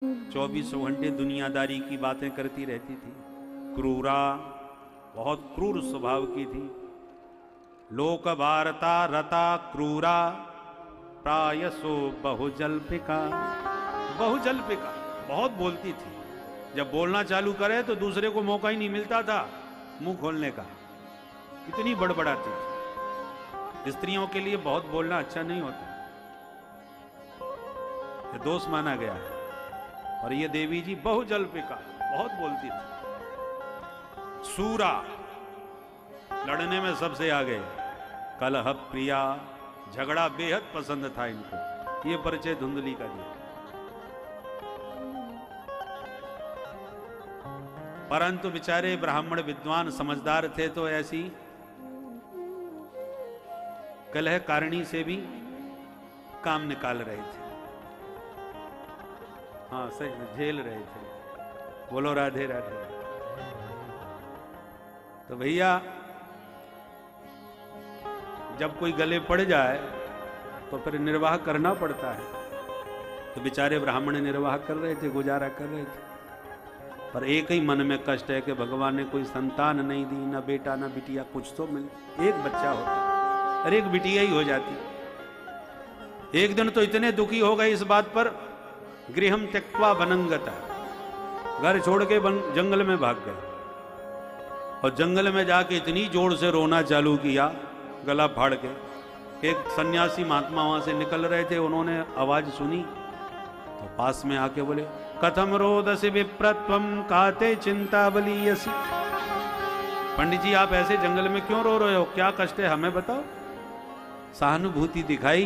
24 घंटे दुनियादारी की बातें करती रहती थी। क्रूरा, बहुत क्रूर स्वभाव की थी। लोक वार्ता रता क्रूरा, प्रायसो बहुजल्पिका। बहुजल्पिका, बहुत बोलती थी। जब बोलना चालू करे तो दूसरे को मौका ही नहीं मिलता था मुंह खोलने का, इतनी बड़बड़ाती थी। स्त्रियों के लिए बहुत बोलना अच्छा नहीं होता, ये दोष माना गया है। और ये देवी जी बहुजल्पिका, बहुत बोलती थी। सूरा, लड़ने में सबसे आगे। कलह प्रिया, झगड़ा बेहद पसंद था इनको। ये परिचय धुंधली का दिया। परंतु बेचारे ब्राह्मण विद्वान समझदार थे तो ऐसी कलह कारिणी से भी काम निकाल रहे थे। हाँ सही, झेल रहे थे। बोलो राधे राधे। तो भैया जब कोई गले पड़ जाए तो फिर निर्वाह करना पड़ता है। तो बेचारे ब्राह्मण निर्वाह कर रहे थे, गुजारा कर रहे थे। पर एक ही मन में कष्ट है कि भगवान ने कोई संतान नहीं दी, ना बेटा ना बिटिया, कुछ तो मिले। एक बच्चा होता और एक बिटिया ही हो जाती। एक दिन तो इतने दुखी हो गए इस बात पर, गृहम त्यक्त्वा वनंगता, घर छोड़ के जंगल में भाग गए। और जंगल में जाके इतनी जोर से रोना चालू किया, गला फाड़ के। एक सन्यासी महात्मा वहां से निकल रहे थे, उन्होंने आवाज सुनी तो पास में आके बोले, कथम रोदसी विप्रत्वम काते चिंता बलीयसी। पंडित जी आप ऐसे जंगल में क्यों रो रहे हो, क्या कष्ट है हमें बताओ। सहानुभूति दिखाई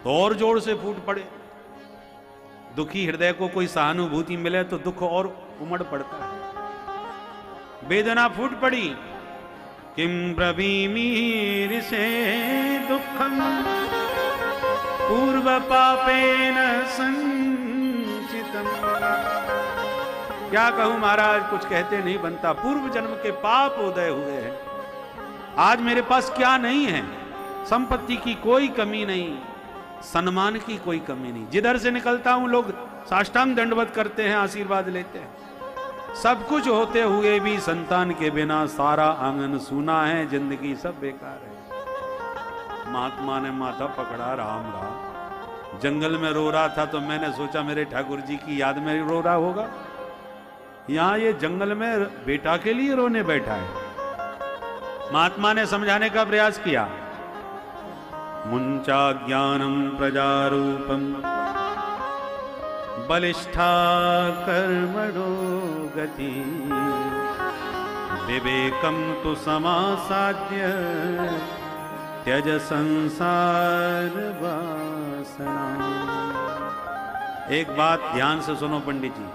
तो और जोर से फूट पड़े। दुखी हृदय को कोई सहानुभूति मिले तो दुख और उमड़ पड़ता है। वेदना फूट पड़ी। किम ब्रवीमि से दुखम पूर्व पापेन संचितम। क्या कहूं महाराज, कुछ कहते नहीं बनता। पूर्व जन्म के पाप उदय हुए हैं। आज मेरे पास क्या नहीं है, संपत्ति की कोई कमी नहीं, सम्मान की कोई कमी नहीं। जिधर से निकलता हूं लोग साष्टांग दंडवत करते हैं, आशीर्वाद लेते हैं। सब कुछ होते हुए भी संतान के बिना सारा आंगन सूना है, जिंदगी सब बेकार है। महात्मा ने माथा पकड़ा, राम राम। जंगल में रो रहा था तो मैंने सोचा मेरे ठाकुर जी की याद में रो रहा होगा। यहां ये जंगल में बेटा के लिए रोने बैठा है। महात्मा ने समझाने का प्रयास किया। मुंचा ज्ञानम प्रजारूपम बलिष्ठा कर्मणो गति विवेकम तु समासाद्य त्यज संसार वासना। एक बात ध्यान से सुनो पंडित जी,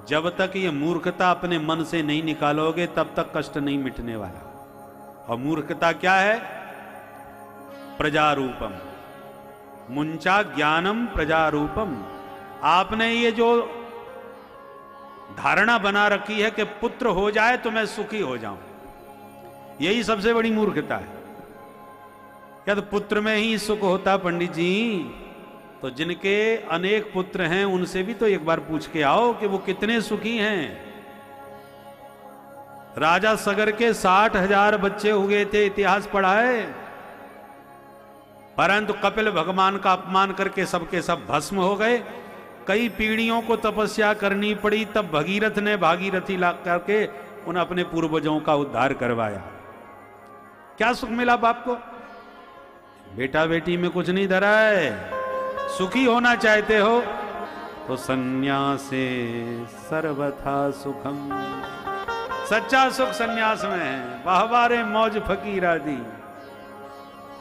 जब तक ये मूर्खता अपने मन से नहीं निकालोगे तब तक कष्ट नहीं मिटने वाला। और मूर्खता क्या है? प्रजारूपम। मुंचा ज्ञानम प्रजारूपम। आपने ये जो धारणा बना रखी है कि पुत्र हो जाए तो मैं सुखी हो जाऊं, यही सबसे बड़ी मूर्खता है। क्या तो पुत्र में ही सुख होता पंडित जी? तो जिनके अनेक पुत्र हैं उनसे भी तो एक बार पूछ के आओ कि वो कितने सुखी हैं। राजा सगर के 60,000 बच्चे हुए थे, इतिहास पढ़ा है। परंतु कपिल भगवान का अपमान करके सबके सब भस्म हो गए। कई पीढ़ियों को तपस्या करनी पड़ी, तब भगीरथ ने भागीरथी ला करके उन अपने पूर्वजों का उद्धार करवाया। क्या सुख मिला बाप को? बेटा बेटी में कुछ नहीं धरा है। सुखी होना चाहते हो तो संन्यासे सर्वथा सुखम। सच्चा सुख संन्यास में है। बाहवारे मौज फकीरा दी,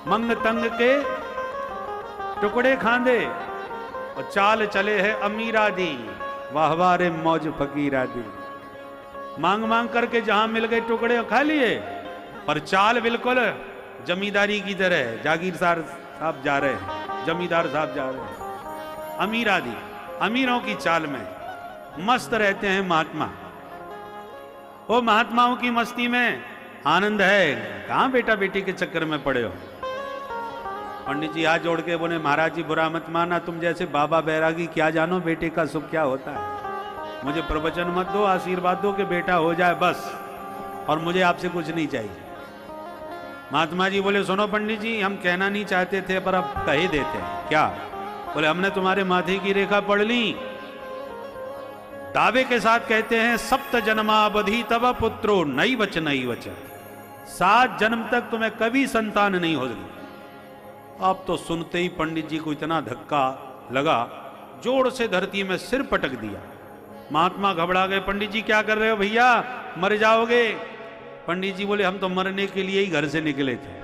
मंग तंग के टुकड़े खांदे और चाल चले है अमीरा दी। वाहवारे मौज फकीरा दी। मांग मांग करके जहां मिल गए टुकड़े खा लिए, पर चाल बिल्कुल जमींदारी की तरह। जागीरदार साहब जा रहे हैं, जमींदार साहब जा रहे हैं। अमीरा दी, अमीरों की चाल में मस्त रहते हैं महात्मा। वो महात्माओं की मस्ती में आनंद है। कहां बेटा बेटी के चक्कर में पड़े हो। पंडित जी हाथ जोड़ के बोले महाराज जी बुरा मत माना, तुम जैसे बाबा बैरागी क्या जानो बेटे का सुख क्या होता है। मुझे प्रवचन मत दो, आशीर्वाद दो कि बेटा हो जाए बस, और मुझे आपसे कुछ नहीं चाहिए। महात्मा जी बोले सुनो पंडित जी, हम कहना नहीं चाहते थे पर अब कह ही देते हैं। क्या? बोले हमने तुम्हारे माथे की रेखा पढ़ ली, दावे के साथ कहते हैं सप्त जन्मावधि तब पुत्रो नई वच नई वच, 7 जन्म तक तुम्हें कभी संतान नहीं होगी। अब तो सुनते ही पंडित जी को इतना धक्का लगा, जोर से धरती में सिर पटक दिया। महात्मा घबरा गए, पंडित जी क्या कर रहे हो भैया, मर जाओगे। पंडित जी बोले हम तो मरने के लिए ही घर से निकले थे,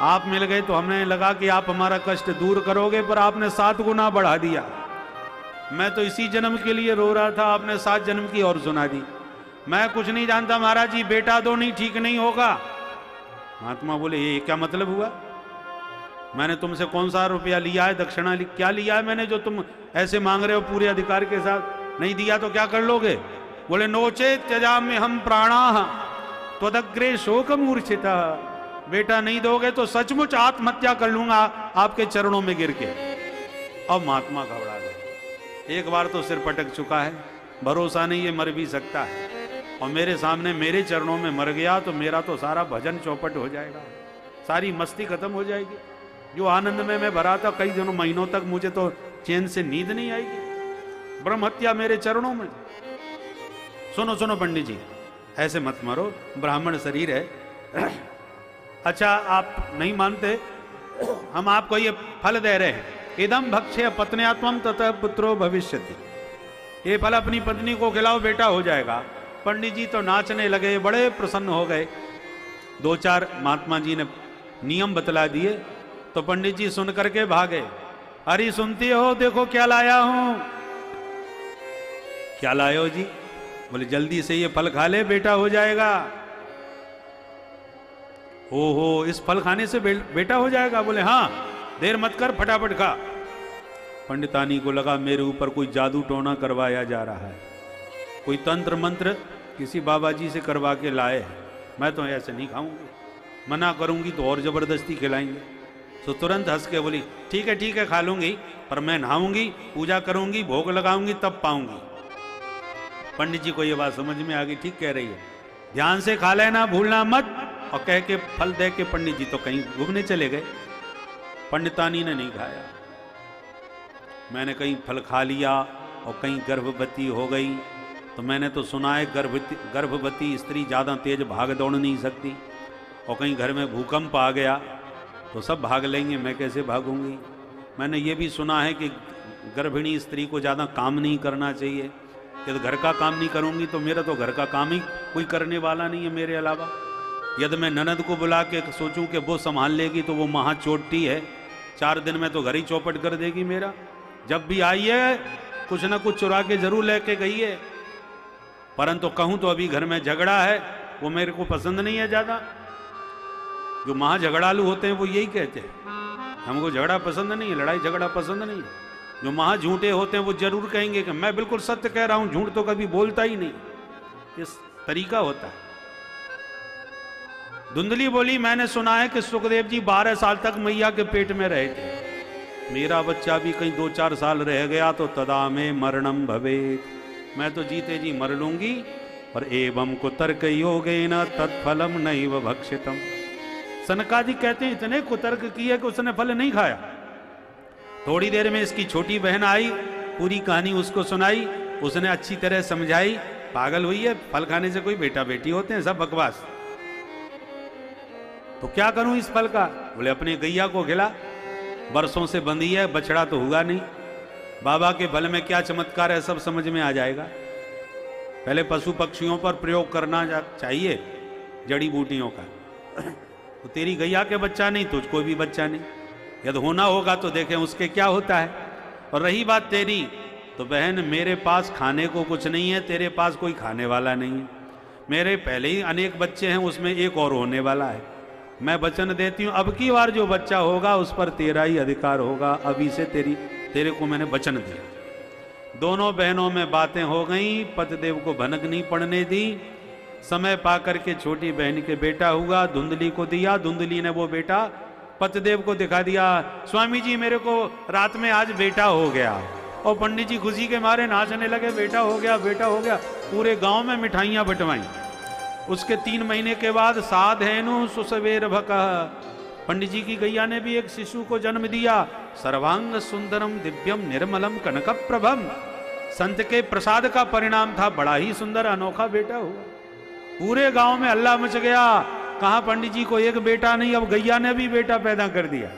आप मिल गए तो हमें लगा कि आप हमारा कष्ट दूर करोगे, पर आपने 7 गुना बढ़ा दिया। मैं तो इसी जन्म के लिए रो रहा था, आपने 7 जन्म की और सुना दी। मैं कुछ नहीं जानता महाराज जी, बेटा दो नहीं ठीक नहीं होगा। महात्मा बोले ये क्या मतलब हुआ? मैंने तुमसे कौन सा रुपया लिया है, दक्षिणा क्या लिया है मैंने जो तुम ऐसे मांग रहे हो पूरे अधिकार के साथ? नहीं दिया तो क्या कर लोगे? बोले नोचे त्यजामि हम प्राणा त्वदग्रे शोक मूर्छिता, बेटा नहीं दोगे तो सचमुच आत्महत्या कर लूंगा आपके चरणों में गिर के। अब महात्मा घबरा गए, एक बार तो सिर पटक चुका है, भरोसा नहीं ये मर भी सकता है, और मेरे सामने मेरे चरणों में मर गया तो मेरा तो सारा भजन चौपट हो जाएगा, सारी मस्ती खत्म हो जाएगी। जो आनंद में मैं भरा था कई दिनों महीनों तक, मुझे तो चैन से नींद नहीं आएगी। ब्रह्म हत्या मेरे चरणों में। सुनो सुनो पंडित जी, ऐसे मत मरो, ब्राह्मण शरीर है। अच्छा आप नहीं मानते, हम आपको ये फल दे रहे हैं, इदम भक्ष्य पत्न्यात्मम ततः पुत्रो भविष्यति, ये फल अपनी पत्नी को खिलाओ बेटा हो जाएगा। पंडित जी तो नाचने लगे, बड़े प्रसन्न हो गए। 2-4 महात्मा जी ने नियम बतला दिए तो पंडित जी सुन करके भागे। अरे सुनती हो, देखो क्या लाया हूं। क्या लाए हो जी? बोले जल्दी से ये फल खा ले, बेटा हो जाएगा। ओहो, इस फल खाने से बेटा हो जाएगा? बोले हाँ, देर मत कर, फटाफट खा। पंडितानी को लगा मेरे ऊपर कोई जादू टोना करवाया जा रहा है, कोई तंत्र मंत्र किसी बाबा जी से करवा के लाए हैं। मैं तो ऐसे नहीं खाऊंगी, मना करूंगी तो और जबरदस्ती खिलाएंगे। तो तुरंत हंस के बोली ठीक है खा लूंगी, पर मैं नहाऊंगी, पूजा करूंगी, भोग लगाऊंगी, तब पाऊंगी। पंडित जी को यह बात समझ में आ गई, ठीक कह रही है, ध्यान से खा लेना, भूलना मत। और कह के फल दे के पंडित जी तो कहीं घूमने चले गए। पंडितानी ने नहीं खाया। मैंने कहीं फल खा लिया और कहीं गर्भवती हो गई, तो मैंने तो सुना है गर्भवती स्त्री ज़्यादा तेज भाग दौड़ नहीं सकती, और कहीं घर में भूकंप आ गया तो सब भाग लेंगे, मैं कैसे भागूंगी। मैंने ये भी सुना है कि गर्भिणी स्त्री को ज़्यादा काम नहीं करना चाहिए, यदि घर का काम नहीं करूंगी तो मेरा तो घर का काम ही कोई करने वाला नहीं है मेरे अलावा। यदि मैं ननद को बुला के सोचूं कि वो संभाल लेगी तो वो महा चोटी है, 4 दिन में तो घर ही चौपट कर देगी मेरा। जब भी आई है कुछ ना कुछ चुरा के जरूर लेके गई है, परंतु कहूं तो अभी घर में झगड़ा है, वो मेरे को पसंद नहीं है ज़्यादा। जो महा झगड़ालू होते हैं वो यही कहते हैं, हमको झगड़ा पसंद नहीं है, लड़ाई झगड़ा पसंद नहीं है। जो महा झूठे होते हैं वो जरूर कहेंगे कि मैं बिल्कुल सत्य कह रहा हूं, झूठ तो कभी बोलता ही नहीं। इस तरीका होता है। धुंधली बोली मैंने सुना है कि सुखदेव जी 12 साल तक मैया के पेट में रहे थे, मेरा बच्चा भी कहीं 2-4 साल रह गया तो तदा में मरणम भवेत, मैं तो जीते जी मर लूंगी। और एवं कुतर्क योगेन तत्फलम नैव भक्षितम। सनकादि कहते हैं इतने कुतर्क किए कि उसने फल नहीं खाया। थोड़ी देर में इसकी छोटी बहन आई, पूरी कहानी उसको सुनाई, उसने अच्छी तरह समझाई, पागल हुई है, फल खाने से कोई बेटा बेटी होते हैं, सब बकवास। तो क्या करूं इस फल का? बोले अपने गैया को खिला, बरसों से बंधी है, बछड़ा तो हुआ नहीं। बाबा के फल में क्या चमत्कार है सब समझ में आ जाएगा। पहले पशु पक्षियों पर प्रयोग करना चाहिए जड़ी बूटियों का। तो तेरी गैया के बच्चा नहीं, तुझको भी बच्चा नहीं, यदि होना होगा तो देखें उसके क्या होता है। और रही बात तेरी, तो बहन मेरे पास खाने को कुछ नहीं है, तेरे पास कोई खाने वाला नहीं है। मेरे पहले ही अनेक बच्चे हैं, उसमें एक और होने वाला है। मैं वचन देती हूँ अब की बार जो बच्चा होगा उस पर तेरा ही अधिकार होगा। अभी से तेरे को मैंने वचन दिया। दोनों बहनों में बातें हो गई, पतिदेव को भनक नहीं पड़ने दी। समय पा करके छोटी बहन के बेटा हुआ, धुंधली को दिया। धुंधली ने वो बेटा पतिदेव को दिखा दिया, स्वामी जी मेरे को रात में आज बेटा हो गया। और पंडित जी खुशी के मारे नाचने लगे, बेटा हो गया, बेटा हो गया। पूरे गांव में मिठाइयां बंटवाई। उसके 3 महीने के बाद साधेनु सुसवेर भकः, पंडित जी की गैया ने भी एक शिशु को जन्म दिया। सर्वांग सुंदरम दिव्यम निर्मलम कनक प्रभम, संत के प्रसाद का परिणाम था, बड़ा ही सुंदर अनोखा बेटा हुआ। पूरे गांव में हल्ला मच गया, कहा पंडित जी को एक बेटा नहीं, अब गैया ने भी बेटा पैदा कर दिया।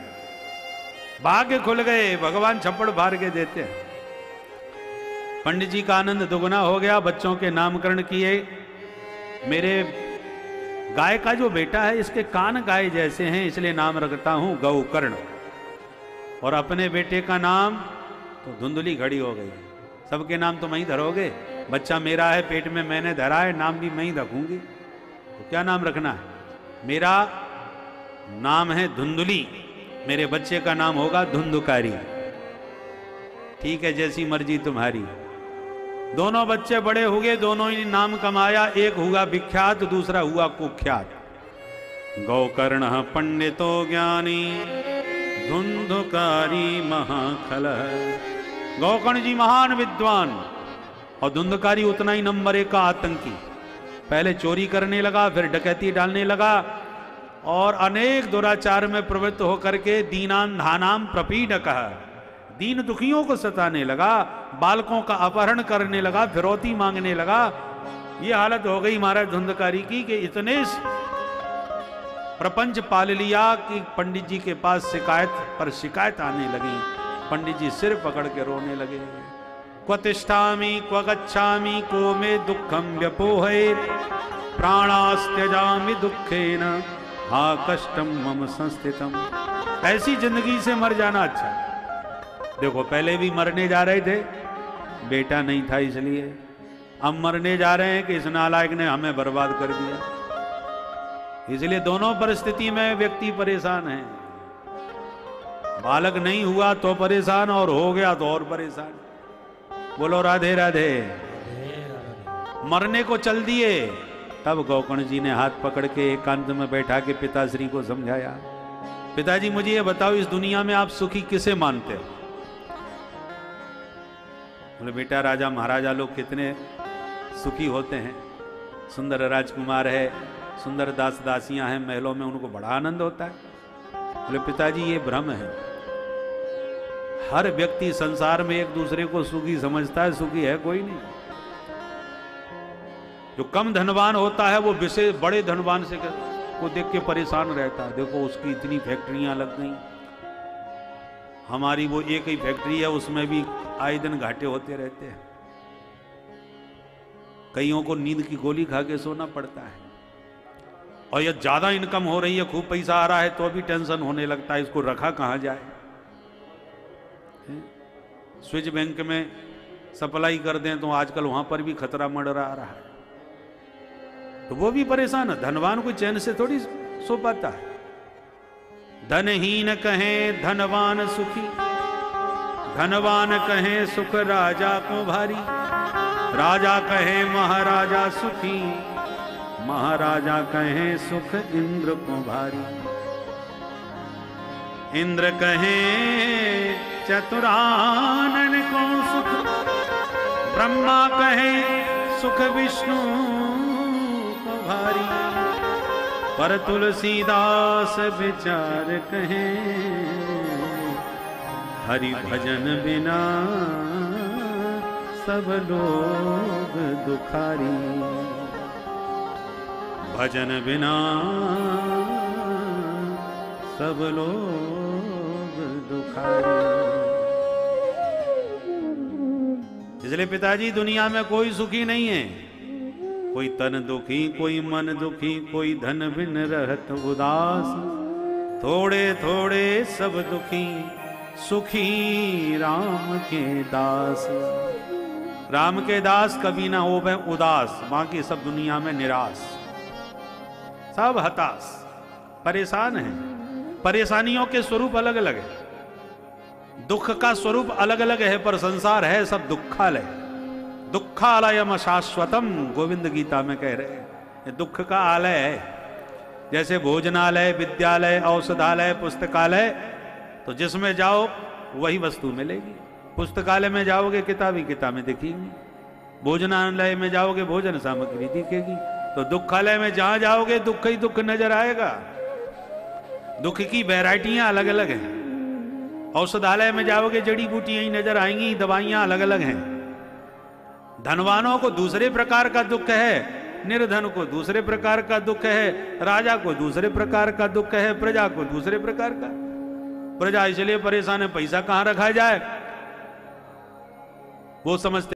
भाग्य खुल गए, भगवान छप्पड़ फाड़ के देते हैं। पंडित जी का आनंद दुगना हो गया, बच्चों के नामकरण किए। मेरे गाय का जो बेटा है इसके कान गाय जैसे हैं, इसलिए नाम रखता हूं गौकर्ण। और अपने बेटे का नाम तो धुंधली खड़ी हो गई, सबके नाम तो मैं ही धरोगे, बच्चा मेरा है, पेट में मैंने धरा है, नाम भी मैं ही रखूंगी, तो क्या नाम रखना है? मेरा नाम है धुंधली, मेरे बच्चे का नाम होगा धुंधुकारी। ठीक है, जैसी मर्जी तुम्हारी। दोनों बच्चे बड़े हुए, दोनों ही नाम कमाया, एक हुआ विख्यात, दूसरा हुआ कुख्यात। गौकर्ण पंडितो ज्ञानी धुंधुकारी महाखल। गौकर्ण जी महान विद्वान और धुंधकारी उतना ही नंबर 1 का आतंकी। पहले चोरी करने लगा, फिर डकैती डालने लगा और अनेक दुराचार में प्रवृत्त होकर के दीनान धानाम प्रपीडकः, दीन दुखियों को सताने लगा, बालकों का अपहरण करने लगा, फिरौती मांगने लगा। ये हालत हो गई महाराज धुंधकारी की कि इतने प्रपंच पाल लिया कि पंडित जी के पास शिकायत पर शिकायत आने लगी। पंडित जी सिर पकड़ के रोने लगे। क्व तिष्ठामि क्व गच्छामि को मे दुखम व्यपोहयेत्, प्राणास्त्यजामि दुखेन हा कष्टम मम संस्थितम। ऐसी जिंदगी से मर जाना अच्छा। देखो पहले भी मरने जा रहे थे, बेटा नहीं था इसलिए। अब मरने जा रहे हैं कि इस नालायक ने हमें बर्बाद कर दिया। इसलिए दोनों परिस्थिति में व्यक्ति परेशान है। बालक नहीं हुआ तो परेशान, और हो गया तो और परेशान। बोलो राधे राधे। मरने को चल दिए, तब गौकर्ण जी ने हाथ पकड़ के एकांत में बैठा के पिताश्री को समझाया, पिताजी मुझे ये बताओ, इस दुनिया में आप सुखी किसे मानते हो? बोले बेटा, राजा महाराजा लोग कितने सुखी होते हैं, सुंदर राजकुमार है, सुंदर दास दासियां हैं महलों में, उनको बड़ा आनंद होता है। बोले पिताजी ये भ्रम है। हर व्यक्ति संसार में एक दूसरे को सुखी समझता है, सुखी है कोई नहीं। जो कम धनवान होता है वो विशेष बड़े धनवान से को देख के परेशान रहता है। देखो उसकी इतनी फैक्ट्रियां लग गई, हमारी वो एक ही फैक्ट्री है, उसमें भी आए दिन घाटे होते रहते हैं। कईयों को नींद की गोली खा के सोना पड़ता है। और ये ज्यादा इनकम हो रही है, खूब पैसा आ रहा है, तो भी टेंशन होने लगता है, इसको रखा कहां जाए। स्विच बैंक में सप्लाई कर दें तो आजकल वहां पर भी खतरा मंडरा रहा है, तो वो भी परेशान है। धनवान को चैन से थोड़ी सो पाता है। धनहीन कहे धनवान सुखी, धनवान कहे सुख राजा को भारी, राजा कहे महाराजा सुखी, महाराजा कहे सुख इंद्र को भारी। इंद्र कहे चतुरानन को सुख, ब्रह्मा कहे सुख विष्णु को भारी, पर तुलसीदास विचार कहे हरि भजन बिना सब लोग दुखारी। भजन बिना सब लोग दुखारी। इसलिए पिताजी दुनिया में कोई सुखी नहीं है। कोई तन दुखी, कोई मन दुखी, कोई धन बिन रहत उदास, थोड़े थोड़े सब दुखी, सुखी राम के दास। राम के दास कभी ना हो वह उदास, बाकी सब दुनिया में निराश, सब हताश, परेशान है। परेशानियों के स्वरूप अलग अलग है, दुख का स्वरूप अलग अलग है, पर संसार है सब दुखालय। दुखालयम शाश्वतम, गोविंद गीता में कह रहे हैं, दुख का आलय है। जैसे भोजनालय, विद्यालय, औषधालय, पुस्तकालय, तो जिसमें जाओ वही वस्तु मिलेगी। पुस्तकालय में जाओगे किताबी किताबें दिखेंगी, भोजनालय में जाओगे भोजन सामग्री दिखेगी, तो दुखालय में जहां जाओगे दुख ही दुख नजर आएगा। दुख की वैरायटियां अलग अलग हैं। औषधालय में जाओगे जड़ी बूटियां ही नजर आएंगी, दवाइयां अलग अलग हैं। धनवानों को दूसरे प्रकार का दुख है, निर्धन को दूसरे प्रकार का दुख है, राजा को दूसरे प्रकार का दुख है, प्रजा को दूसरे प्रकार का। प्रजा इसलिए परेशान है पैसा कहां रखा जाए, वो समझते